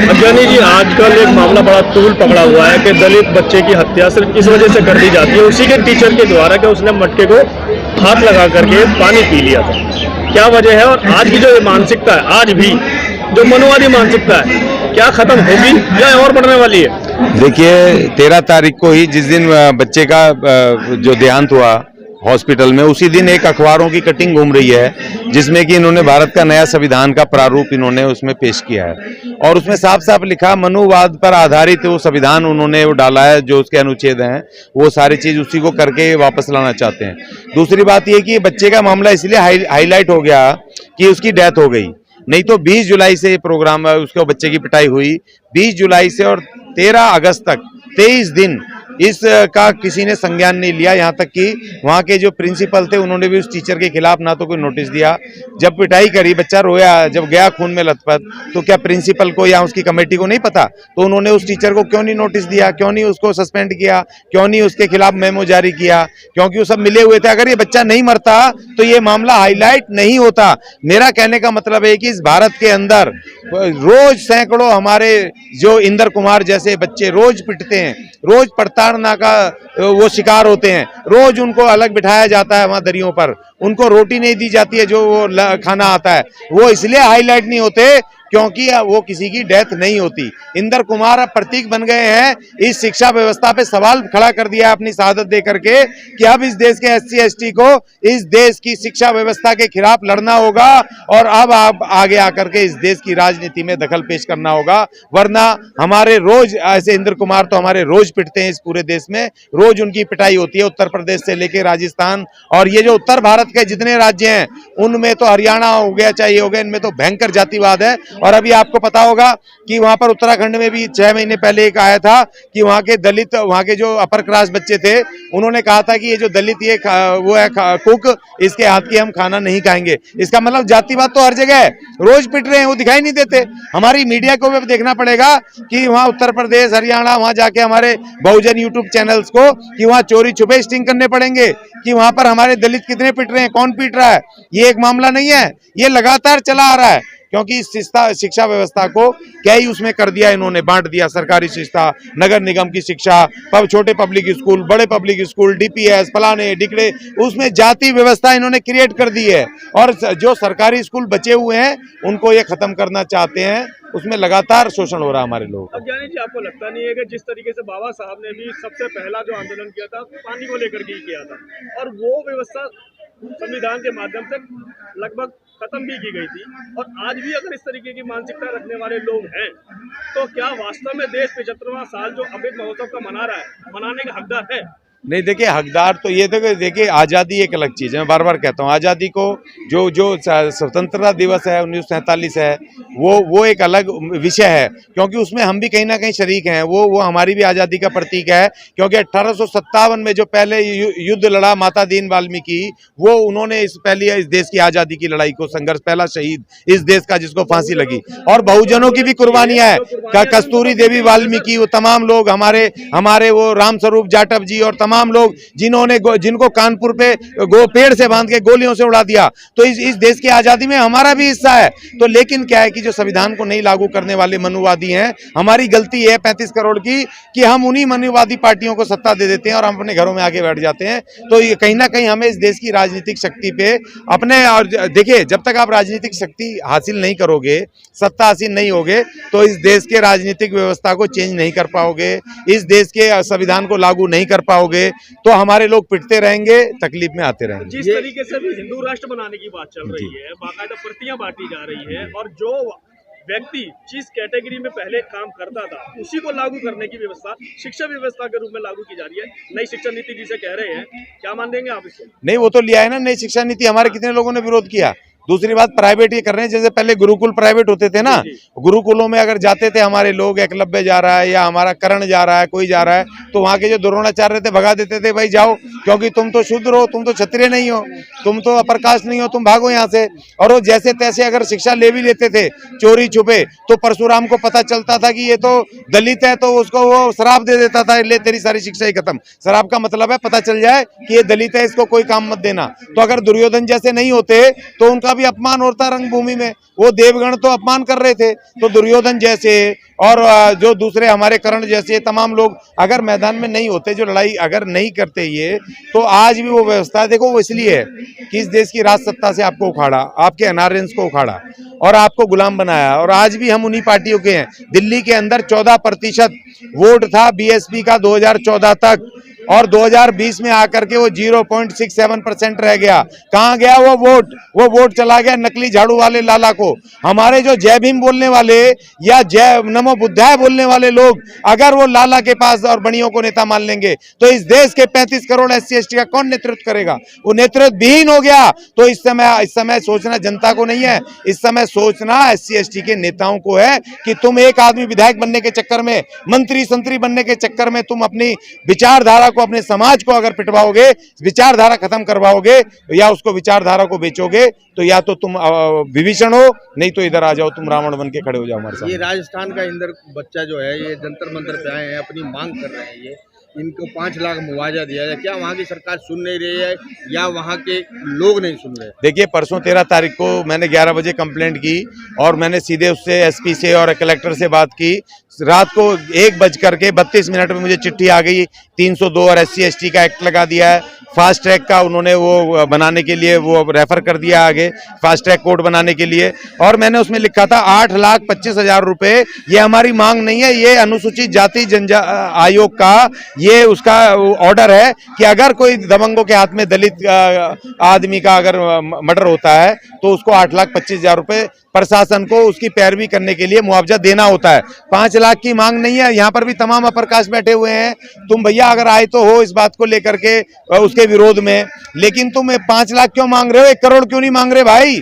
अज्ञानी जी, आजकल एक मामला बड़ा तूल पकड़ा हुआ है कि दलित बच्चे की हत्या सिर्फ इस वजह से कर दी जाती है उसी के टीचर के द्वारा कि उसने मटके को हाथ लगा करके पानी पी लिया था। क्या वजह है? और आज की जो ये मानसिकता है, आज भी जो मनुवादी मानसिकता है, क्या खत्म होगी या और बढ़ने वाली है? देखिए 13 तारीख को ही जिस दिन बच्चे का जो देहांत हुआ हॉस्पिटल में, उसी दिन एक अखबारों की कटिंग घूम रही है जिसमें कि इन्होंने भारत का नया संविधान का प्रारूप इन्होंने उसमें पेश किया है और उसमें साफ साफ लिखा मनुवाद पर आधारित वो संविधान उन्होंने वो डाला है। जो उसके अनुच्छेद हैं वो सारी चीज उसी को करके वापस लाना चाहते हैं। दूसरी बात ये कि बच्चे का मामला इसलिए हाईलाइट हो गया कि उसकी डेथ हो गई, नहीं तो 20 जुलाई से ये प्रोग्राम उसके बच्चे की पिटाई हुई। 20 जुलाई से और 13 अगस्त तक 23 दिन इसका किसी ने संज्ञान नहीं लिया। यहाँ तक कि वहाँ के जो प्रिंसिपल थे उन्होंने भी उस टीचर के खिलाफ ना तो कोई नोटिस दिया। जब पिटाई करी, बच्चा रोया, जब गया खून में लथपथ, तो क्या प्रिंसिपल को या उसकी कमेटी को नहीं पता? तो उन्होंने उस टीचर को क्यों नहीं नोटिस दिया, क्यों नहीं उसको सस्पेंड किया, क्यों नहीं उसके खिलाफ मेमो जारी किया? क्योंकि वो सब मिले हुए थे। अगर ये बच्चा नहीं मरता तो ये मामला हाईलाइट नहीं होता। मेरा कहने का मतलब है कि इस भारत के अंदर रोज सैकड़ों हमारे जो इंदर कुमार जैसे बच्चे रोज पिटते हैं, रोज प्रताड़ना का वो शिकार होते हैं, रोज उनको अलग बिठाया जाता है वहां दरियों पर, उनको रोटी नहीं दी जाती है जो वो खाना आता है। वो इसलिए हाईलाइट नहीं होते क्योंकि वो किसी की डेथ नहीं होती। इंदर कुमार अब प्रतीक बन गए हैं, इस शिक्षा व्यवस्था पे सवाल खड़ा कर दिया अपनी शहादत दे करके कि अब इस देश के SC ST को इस देश की शिक्षा व्यवस्था के खिलाफ लड़ना होगा और अब आप आगे आकर के इस देश की राजनीति में दखल पेश करना होगा। वरना हमारे रोज ऐसे इंदर कुमार तो हमारे रोज पिटते हैं, इस पूरे देश में रोज उनकी पिटाई होती है, उत्तर प्रदेश से लेकर राजस्थान और ये जो उत्तर भारत के जितने राज्य हैं उनमें तो हरियाणा हो गया चाहे ये हो गया, इनमें तो भयंकर जातिवाद है। और अभी आपको पता होगा कि वहां पर उत्तराखंड में भी 6 महीने पहले एक आया था कि वहां के दलित, वहां के जो अपर क्लास बच्चे थे, उन्होंने कहा था कि ये जो दलित ये वो है कुक, इसके हाथ की हम खाना नहीं खाएंगे। इसका मतलब जातिवाद तो हर जगह है, रोज पिट रहे हैं, वो दिखाई नहीं देते। हमारी मीडिया को भी देखना पड़ेगा कि वहां उत्तर प्रदेश, हरियाणा, वहां जाके हमारे बहुजन यूट्यूब चैनल्स को कि वहां चोरी छुपे स्टिंग करने पड़ेंगे कि वहां पर हमारे दलित कितने पिट रहे हैं, कौन पीट रहा है। ये एक मामला नहीं है, ये लगातार चला आ रहा है क्योंकि शिक्षा व्यवस्था को क्या ही उसमें कर दिया इन्होंने, बांट दिया। सरकारी शिक्षा, नगर निगम की शिक्षा, छोटे पब्लिक स्कूल, बड़े पब्लिक स्कूल, DPS, फलाने डिकड़े, उसमें जाति व्यवस्था इन्होंने क्रिएट कर दी है और जो सरकारी स्कूल बचे हुए हैं उनको ये खत्म करना चाहते हैं। उसमें लगातार शोषण हो रहा है हमारे लोगों का। अज्ञानी जी, आपको लगता नहीं है कि जिस तरीके से बाबा साहब ने भी सबसे पहला जो आंदोलन किया था पानी को लेकर के किया था और वो व्यवस्था संविधान के माध्यम से लगभग खत्म भी की गई थी, और आज भी अगर इस तरीके की मानसिकता रखने वाले लोग हैं तो क्या वास्तव में देश 75वां साल जो अमृत महोत्सव का मना रहा है, मनाने का हकदार है? नहीं, देखिए हकदार तो ये देखिए आज़ादी एक अलग चीज़ है। मैं बार बार कहता हूँ आज़ादी को जो स्वतंत्रता दिवस है 1947 है वो एक अलग विषय है क्योंकि उसमें हम भी कहीं ना कहीं शरीक हैं। वो हमारी भी आज़ादी का प्रतीक है क्योंकि 1857 में जो पहले युद्ध लड़ा माता दीन वाल्मीकि, वो उन्होंने इस देश की आज़ादी की लड़ाई को संघर्ष, पहला शहीद इस देश का जिसको फांसी लगी। और बहुजनों की भी कुर्बानियां है, कस्तूरी देवी वाल्मीकि, वो तमाम लोग हमारे वो रामस्वरूप जाटव जी और तमाम लोग जिनको कानपुर पे पेड़ से बांध के गोलियों से उड़ा दिया। तो इस देश की आजादी में हमारा भी हिस्सा है। तो लेकिन क्या है कि जो संविधान को नहीं लागू करने वाले मनुवादी हैं, हमारी गलती है 35 करोड़ की कि हम उन्हीं मनुवादी पार्टियों को सत्ता दे देते हैं और हम अपने घरों में आगे बैठ जाते हैं। तो ये कहीं ना कहीं हमें इस देश की राजनीतिक शक्ति पे अपने, और देखिए जब तक आप राजनीतिक शक्ति हासिल नहीं करोगे, सत्ता हासिल नहीं होगे, तो इस देश के राजनीतिक व्यवस्था को चेंज नहीं कर पाओगे, इस देश के संविधान को लागू नहीं कर पाओगे, तो हमारे लोग पिटते रहेंगे, तकलीफ में आते रहेंगे। जिस तरीके से भी हिंदू राष्ट्र बनाने की बात चल रही है, बाकायदा प्रतियां बांटी जा रही है और जो व्यक्ति जिस कैटेगरी में पहले काम करता था उसी को लागू करने की व्यवस्था शिक्षा व्यवस्था के रूप में लागू की जा रही है, नई शिक्षा नीति जिसे कह रहे हैं, क्या मान देंगे आप इसको? नहीं, वो तो लिया है ना नई शिक्षा नीति, हमारे कितने लोगों ने विरोध किया। दूसरी बात, प्राइवेट ये कर रहे हैं, जैसे पहले गुरुकुल प्राइवेट होते थे ना, गुरुकुलों में अगर जाते थे हमारे लोग, एकलव्य जा रहा है या हमारा कर्ण जा रहा है, कोई जा रहा है, तो वहाँ के जो द्रोणाचार्य थे भगा देते थे, भाई जाओ, क्योंकि तुम तो शूद्र हो, तुम तो क्षत्रिय नहीं हो, तुम तो अपर कास्ट नहीं हो, तुम भागो यहाँ से। और वो जैसे तैसे अगर शिक्षा ले भी लेते थे चोरी छुपे, तो परशुराम को पता चलता था कि ये तो दलित है, तो उसको वो शराब दे देता था, ले तेरी सारी शिक्षा ही खत्म। शराब का मतलब है पता चल जाए कि ये दलित है, इसको कोई काम मत देना। तो अगर दुर्योधन जैसे नहीं होते तो उनका भी अपमान होता रंगभूमि में, वो देवगण तो अपमान कर रहे थे। तो दुर्योधन जैसे, और जो दूसरे हमारे करण जैसे तमाम लोग अगर मैदान में नहीं होते, जो लड़ाई अगर नहीं करते ये, तो आज भी वो व्यवस्था देखो वो इसलिए है कि इस देश की राज सत्ता से आपको उखाड़ा, आपके एनआरएन्स को उखाड़ा और आपको गुलाम बनाया। और आज भी हम उन्हीं पार्टियों के हैं। दिल्ली के अंदर 14% वोट था बीएसपी का 2014 तक, और 2020 में आकर के वो 0.67% रह गया। कहाँ गया वो वोट? वो वोट चला गया नकली झाड़ू वाले लाला को। हमारे जो जय भीम बोलने वाले या जय नमो बुद्धाय बोलने वाले लोग अगर वो लाला के पास और बड़ियों को नेता मान लेंगे तो इस देश के 35 करोड़ SC ST का कौन नेतृत्व करेगा? वो नेतृत्व विहीन हो गया। तो इस समय सोचना जनता को नहीं है, इस समय सोचना SC ST के नेताओं को है कि तुम एक आदमी विधायक बनने के चक्कर में, मंत्री संतरी बनने के चक्कर में तुम अपनी विचारधारा को, अपने समाज को अगर पिटवाओगे, विचारधारा खत्म करवाओगे या उसको विचारधारा को बेचोगे, तो या तो तुम विभीषण हो, नहीं तो इधर आ जाओ, तुम रावण बन के खड़े हो जाओ हमारे साथ। ये राजस्थान का इंदर बच्चा जो है ये जंतर मंतर पे आए हैं, अपनी मांग कर रहे हैं। ये इनको 5 लाख मुआवजा दिया जाए, क्या वहाँ की सरकार सुन नहीं रही है या वहाँ के लोग नहीं सुन रहे? देखिए, परसों 13 तारीख को मैंने 11 बजे कंप्लेंट की और मैंने सीधे उससे SP से और कलेक्टर से बात की। रात को 1:32 में मुझे चिट्ठी आ गई। 302 और SC ST का एक्ट लगा दिया है। फास्ट ट्रैक का उन्होंने वो बनाने के लिए वो रेफर कर दिया आगे, फास्ट ट्रैक कोर्ट बनाने के लिए। और मैंने उसमें लिखा था 8,25,000 रुपए। ये हमारी मांग नहीं है, ये अनुसूचित जाति आयोग का ये उसका ऑर्डर है कि अगर कोई दबंगों के हाथ में दलित आदमी का अगर मर्डर होता है तो उसको 8,25,000 रुपए प्रशासन को उसकी पैरवी करने के लिए मुआवजा देना होता है। 5 लाख की मांग नहीं है। यहाँ पर भी तमाम अपर कास्ट बैठे हुए हैं। तुम भैया अगर आए तो हो इस बात को लेकर के उसके विरोध में, लेकिन तुम 5 लाख क्यों मांग रहे हो? 1 करोड़ क्यों नहीं मांग रहे भाई?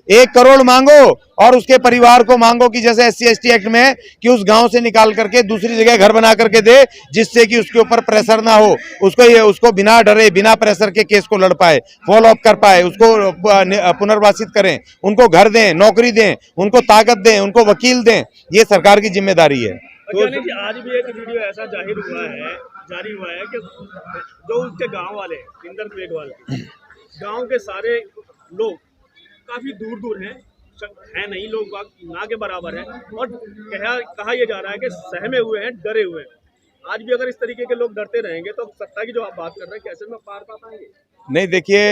1 करोड़ मांगो और उसके परिवार को मांगो कि जैसे SC ST एक्ट में कि उस गांव से निकाल करके दूसरी जगह घर बना करके दे, जिससे कि उसके ऊपर प्रेशर ना हो, उसको बिना डरे बिना प्रेशर के केस को लड़ पाए, फॉलो अप कर पाए, उसको पुनर्वासित करें, उनको घर दें, नौकरी दें, उनको ताकत दें, उनको वकील दें। ये सरकार की जिम्मेदारी है। तो आज भी एक वीडियो ऐसा जारी हुआ है कि जो उसके गाँव वाले इंदरपेट वाले गाँव के सारे लोग काफी दूर हैं नहीं, लोग ना के बराबर है और कहा यह जा रहा है कि सहमे हुए हैं, डरे हुए हैं। आज भी अगर इस तरीके के लोग डरते रहेंगे तो सत्ता की जो आप बात कर रहे हैं कैसे में पार पा पाएंगे? नहीं, देखिए,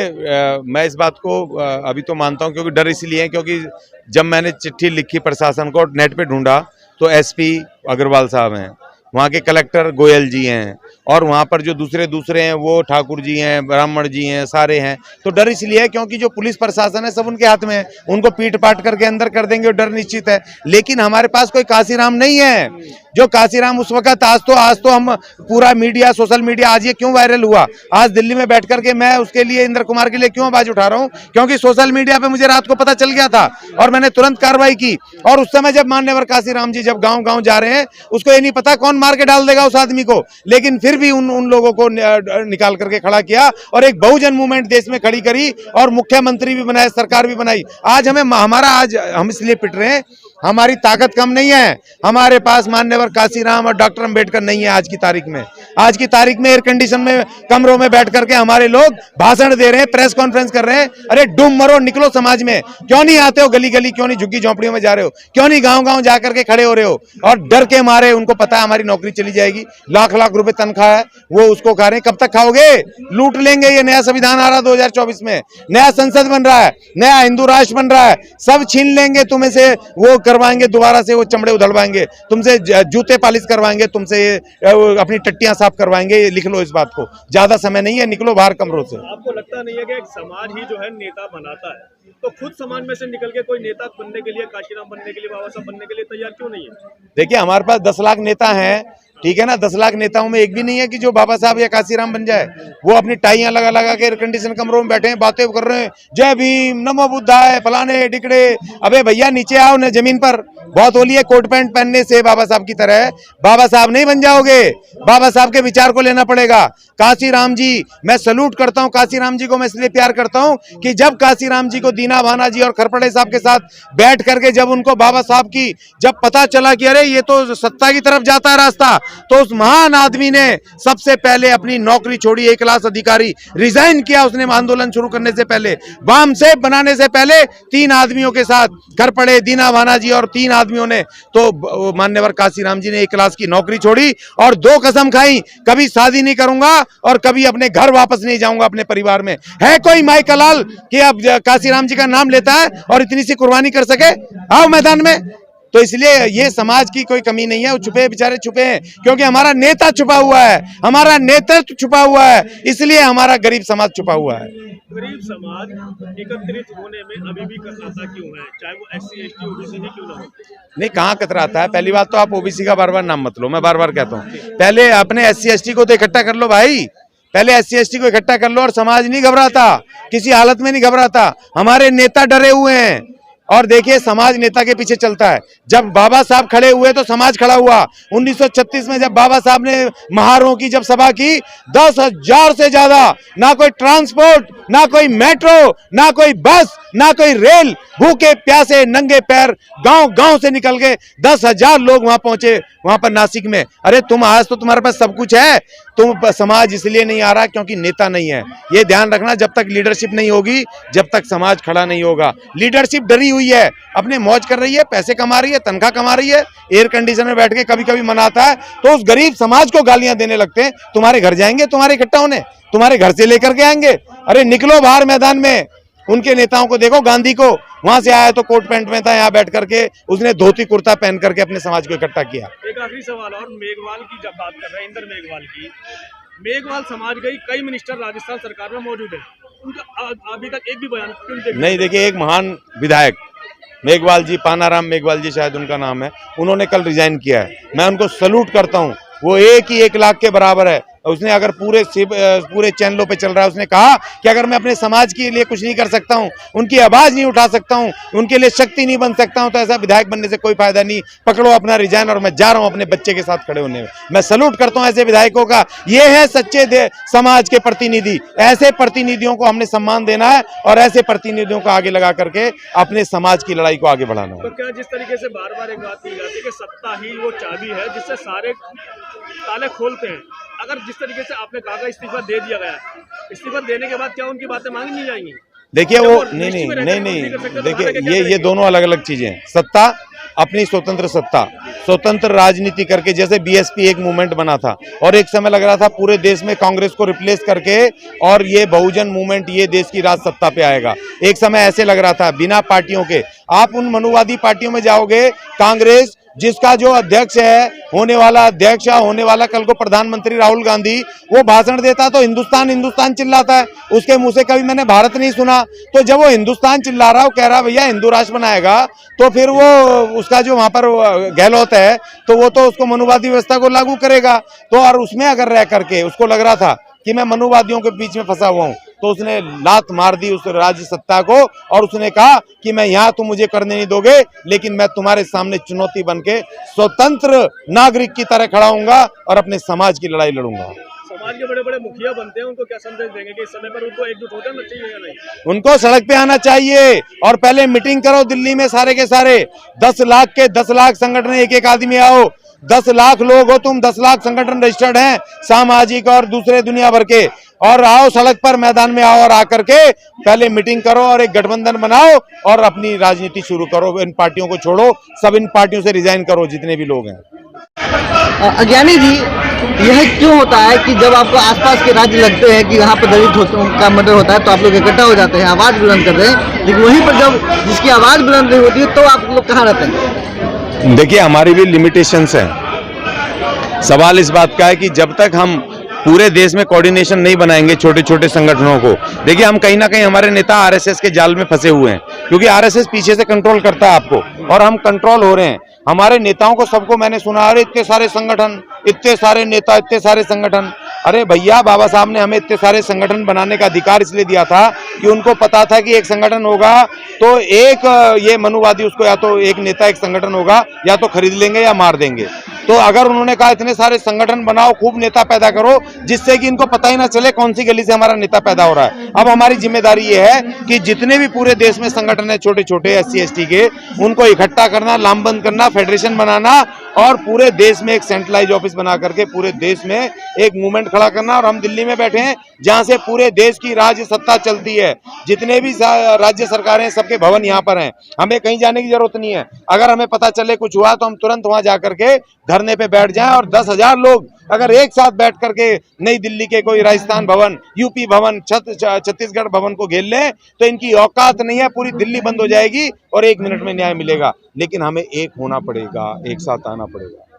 मैं इस बात को अभी तो मानता हूं, क्योंकि डर इसलिए है क्योंकि जब मैंने चिट्ठी लिखी प्रशासन को, नेट पे ढूंढा तो SP अग्रवाल साहब हैं, वहाँ के कलेक्टर गोयल जी हैं, और वहाँ पर जो दूसरे हैं वो ठाकुर जी हैं, ब्राह्मण जी हैं, सारे हैं। तो डर इसलिए है क्योंकि जो पुलिस प्रशासन है सब उनके हाथ में है, उनको पीट पाट करके अंदर कर देंगे और डर निश्चित है। लेकिन हमारे पास कोई काशीराम नहीं है। जो काशीराम उस वक्त, आज तो हम पूरा मीडिया, सोशल मीडिया, आज ये क्यों वायरल हुआ? आज दिल्ली में बैठ करके मैं उसके लिए, इंद्र कुमार के लिए क्यों आवाज उठा रहा हूँ? क्योंकि सोशल मीडिया पे मुझे रात को पता चल गया था और मैंने तुरंत कार्रवाई की। और उस समय जब मान्यवर काशीराम जी जब गाँव जा रहे हैं, उसको ये नहीं पता कौन मार के डाल देगा उस आदमी को, लेकिन फिर भी उन लोगों को निकाल करके खड़ा किया और एक बहुजन मूवमेंट देश में खड़ी करी और मुख्यमंत्री भी बनाए, सरकार भी बनाई। आज आज हम इसलिए पिट रहे हैं, हमारी ताकत कम नहीं है। हमारे पास मान्यवर काशीराम और डॉक्टर अंबेडकर नहीं है आज की तारीख में। आज की तारीख में एयर कंडीशन में कमरों में बैठ करके हमारे लोग भाषण दे रहे हैं, प्रेस कॉन्फ्रेंस कर रहे हैं। अरे डूब मरो, निकलो समाज में। क्यों नहीं आते हो गली गली? क्यों नहीं झुग्गी झोंपड़ियों में जा रहे हो? क्यों नहीं गाँव जा करके खड़े हो रहे हो? और डर के मारे, उनको पता है हमारी नौकरी चली जाएगी, लाख रुपए तनख्वाह है, वो उसको खा रहे हैं। कब तक खाओगे? लूट लेंगे। ये नया संविधान आ रहा 2024 में, नया संसद बन रहा है, नया हिंदू राष्ट्र बन रहा है, सब छीन लेंगे तुम्हें से, वो करवाएंगे दोबारा से, वो चमड़े उधड़वाएंगे तुमसे, जूते पालिश करवाएंगे तुमसे, अपनी टट्टियां साफ करवाएंगे। लिख लो इस बात को, ज्यादा समय नहीं है, निकलो बाहर कमरों से। आपको लगता नहीं है कि एक समाज ही जो है नेता बनाता है? तो खुद समाज में से निकल के कोई नेता बनने के लिए, काशीराम बनने के लिए, बाबा साहब बनने के लिए तैयार क्यों नहीं है? देखिए, हमारे पास 10 लाख नेता हैं, ठीक है ना। 10 लाख नेताओं में एक भी नहीं है कि जो बाबा साहब या काशीराम बन जाए। वो अपनी टाइयां लगा के एयर कंडीशन कमरों में बैठे हैं, बातें कर रहे हैं, जय भीम, नमो बुद्धाय, फलाने टिकड़े। अबे भैया नीचे आओ न, जमीन पर। बहुत होली है कोट पैंट पहनने से बाबा साहब की तरह, बाबा साहब नहीं बन जाओगे। बाबा साहब के विचार को लेना पड़ेगा। काशीराम जी, मैं सलूट करता हूं काशीराम जी को। मैं इसलिए प्यार करता हूं कि जब काशीराम जी को दीना भाना जी और खरपड़े साहब के साथ बैठ करके जब उनको बाबा साहब की जब पता चला कि अरे ये तो सत्ता की तरफ जाता है रास्ता, तो उस महान आदमी ने सबसे पहले अपनी नौकरी छोड़ी, एक क्लास अधिकारी रिजाइन किया उसने आंदोलन शुरू करने से पहले। बाम सेफ बनाने से पहले 3 आदमियों के साथ घर पड़े, दीना भाना जी और 3 आदमियों ने, तो मान्यवर काशीराम जी ने 1 क्लास की नौकरी छोड़ी और 2 कसम खाई, कभी शादी नहीं करूंगा और कभी अपने घर वापस नहीं जाऊंगा अपने परिवार में। है कोई माई कलाल कि अब काशीराम जी का नाम लेता है और इतनी सी कुर्बानी कर सके? आओ मैदान में। तो इसलिए ये समाज की कोई कमी नहीं है, वो छुपे बेचारे छुपे हैं क्योंकि हमारा नेता छुपा हुआ है, हमारा नेतृत्व छुपा हुआ है, इसलिए हमारा गरीब समाज छुपा हुआ है। गरीब समाज एकत्रित होने में अभी भी कतराता क्यों है, चाहे वो SC ST OBC ही क्यों ना हो? नहीं, कहाँ कतराता है? पहली बात तो आप ओबीसी का बार बार नाम मत लो, मैं बार बार कहता हूँ, पहले अपने SC ST को तो इकट्ठा कर लो भाई, पहले SC ST को इकट्ठा कर लो। और समाज नहीं घबराता, किसी हालत में नहीं घबराता, हमारे नेता डरे हुए हैं। और देखिए समाज नेता के पीछे चलता है। जब बाबा साहब खड़े हुए तो समाज खड़ा हुआ। 1936 में जब बाबा साहब ने महारों की जब सभा की, 10,000 से ज्यादा, ना कोई ट्रांसपोर्ट, ना कोई मेट्रो, ना कोई बस, ना कोई रेल, भूखे प्यासे नंगे पैर गांव गांव से निकल के 10,000 लोग वहां पहुंचे, वहां पर नासिक में। अरे तुम आज तो तुम्हारे पास सब कुछ है, तुम समाज इसलिए नहीं आ रहा क्योंकि नेता नहीं है। ये ध्यान रखना, जब तक लीडरशिप नहीं होगी, जब तक समाज खड़ा नहीं होगा। लीडरशिप डरी हुई है, अपने मौज कर रही है, पैसे कमा रही है, तनख्वाह कमा रही है, एयर कंडीशन में बैठ के कभी कभी मनाता है, तो उस गरीब समाज को गालियां देने लगते हैं। तुम्हारे घर जाएंगे, तुम्हारे इकट्ठा होने, तुम्हारे घर से लेकर के आएंगे। अरे निकलो बाहर मैदान में, उनके नेताओं को देखो, गांधी को वहां से आया तो कोट पैंट में था, यहाँ बैठ करके उसने धोती कुर्ता पहन करके अपने समाज को इकट्ठा किया। एक आखिरी सवाल और, मेघवाल की जब बात कर रहे हैं, इंदर मेघवाल की, मेघवाल समाज गई, कई मिनिस्टर राजस्थान सरकार में मौजूद है, उनका अभी तक एक भी बयान क्यों नहीं? देखिए, एक महान विधायक मेघवाल जी, पानाराम मेघवाल जी शायद उनका नाम है, उन्होंने कल रिजाइन किया है। मैं उनको सैल्यूट करता हूं, वो 1 लाख के बराबर है। उसने अगर पूरे चैनलों पे चल रहा है, उसने कहा कि अगर मैं अपने समाज के लिए कुछ नहीं कर सकता हूं, उनकी आवाज नहीं उठा सकता हूं, उनके लिए शक्ति नहीं बन सकता हूं, तो ऐसा विधायक बनने से कोई फायदा नहीं, पकड़ो अपना रिजाइन और मैं जा रहा हूं अपने बच्चे के साथ खड़े होने में। मैं सैल्यूट करता हूं ऐसे विधायकों का। ये है सच्चे समाज के प्रतिनिधि। ऐसे प्रतिनिधियों को हमने सम्मान देना है और ऐसे प्रतिनिधियों को आगे लगा करके अपने समाज की लड़ाई को आगे बढ़ाना है। तो क्या जिस तरीके से बार बार एक बात की जाती है कि सत्ता ही वो चाबी है जिससे सारे ताले खोलते हैं, अगर जिस तरीके से आपने कहा इस्तीफा दे दिया गया, इस्तीफा देने के बाद क्या उनकी बातें मांगी नहीं जाएंगी? देखिए वो नहीं, देखिए ये दोनों अलग अलग चीजें हैं। सत्ता, अपनी स्वतंत्र सत्ता, स्वतंत्र राजनीति करके, जैसे बीएसपी एक मूवमेंट बना था और एक समय लग रहा था पूरे देश में कांग्रेस को रिप्लेस करके और ये बहुजन मूवमेंट ये देश की राज सत्ता पे आएगा। एक समय ऐसे लग रहा था बिना पार्टियों के। आप उन मनुवादी पार्टियों में जाओगे, कांग्रेस जिसका जो अध्यक्ष है, होने वाला अध्यक्ष या होने वाला कल को प्रधानमंत्री राहुल गांधी, वो भाषण देता तो हिंदुस्तान हिंदुस्तान चिल्लाता है, उसके मुंह से कभी मैंने भारत नहीं सुना। तो जब वो हिंदुस्तान चिल्ला रहा, वो कह रहा भैया हिंदू राष्ट्र बनाएगा, तो फिर वो उसका जो वहां पर गहलोत है, तो वो तो उसको मनुवादी व्यवस्था को लागू करेगा। तो और उसमें अगर रह करके उसको लग रहा था कि मैं मनुवादियों के बीच में फंसा हुआ हूं, तो उसने लात मार दी उस राज्य सत्ता को और उसने कहा कि मैं यहाँ तुम मुझे करने नहीं दोगे, लेकिन मैं तुम्हारे सामने चुनौती बनके स्वतंत्र नागरिक की तरह खड़ा होऊंगा और अपने समाज की लड़ाई लड़ूंगा। समाज के बड़े बड़े मुखिया बनते हैं, उनको क्या संदेश देंगे कि इस समय पर उनको एकजुट होना चाहिए या नहीं? उनको सड़क पे आना चाहिए और पहले मीटिंग करो दिल्ली में, सारे के सारे 10 लाख के 10 लाख संगठन, एक आदमी आओ, 10 लाख लोग हो तुम, 10 लाख संगठन रजिस्टर्ड हैं सामाजिक और दूसरे दुनिया भर के, और आओ सड़क पर, मैदान में आओ और आकर के पहले मीटिंग करो और एक गठबंधन बनाओ और अपनी राजनीति शुरू करो। इन पार्टियों को छोड़ो, सब इन पार्टियों से रिजाइन करो जितने भी लोग हैं। अज्ञानी जी, यह क्यों होता है कि जब आपको आसपास के राज्य लगते हैं कि यहाँ पर दलित का मर्डर होता है तो आप लोग इकट्ठा हो जाते हैं, आवाज बुलंद करते हैं, लेकिन वहीं पर जब जिसकी आवाज बुलंद नहीं होती है तो आप लोग कहाँ रहते हैं? देखिए, हमारी भी लिमिटेशंस हैं। सवाल इस बात का है कि जब तक हम पूरे देश में कोऑर्डिनेशन नहीं बनाएंगे छोटे छोटे संगठनों को, देखिए हम कहीं ना कहीं, हमारे नेता आरएसएस के जाल में फंसे हुए हैं, क्योंकि आरएसएस पीछे से कंट्रोल करता है आपको और हम कंट्रोल हो रहे हैं। हमारे नेताओं को सबको मैंने सुना, अरे इतने सारे संगठन, इतने सारे नेता, इतने सारे संगठन। अरे भैया, बाबा साहब ने हमें इतने सारे संगठन बनाने का अधिकार इसलिए दिया था कि उनको पता था कि एक संगठन होगा तो एक ये मनुवादी उसको, या तो एक नेता एक संगठन होगा या तो खरीद लेंगे या मार देंगे। तो अगर उन्होंने कहा इतने सारे संगठन बनाओ, खूब नेता पैदा करो, जिससे कि इनको पता ही ना चले कौन सी गली से हमारा नेता पैदा हो रहा है। अब हमारी जिम्मेदारी ये है कि जितने भी पूरे देश में संगठन है छोटे छोटे SC ST के, उनको इकट्ठा करना, लामबंद करना, फेडरेशन बनाना और पूरे देश में एक सेंट्रलाइज ऑफिस बना करके पूरे देश में एक मूवमेंट खड़ा करना। और हम दिल्ली में बैठे हैं जहां से पूरे देश की राज्य सत्ता चलती है, जितने भी राज्य सरकारें सबके भवन यहाँ पर हैं, हमें कहीं जाने की जरूरत नहीं है। अगर हमें पता चले कुछ हुआ तो हम तुरंत वहां जाकर के धरने पे बैठ जाएं और 10,000 लोग अगर एक साथ बैठ करके नई दिल्ली के कोई राजस्थान भवन, UP भवन, छत्तीसगढ़ भवन को घेर लें तो इनकी औकात नहीं है, पूरी दिल्ली बंद हो जाएगी और 1 मिनट में न्याय मिलेगा। लेकिन हमें एक होना पड़ेगा, एक साथ आना पड़ेगा।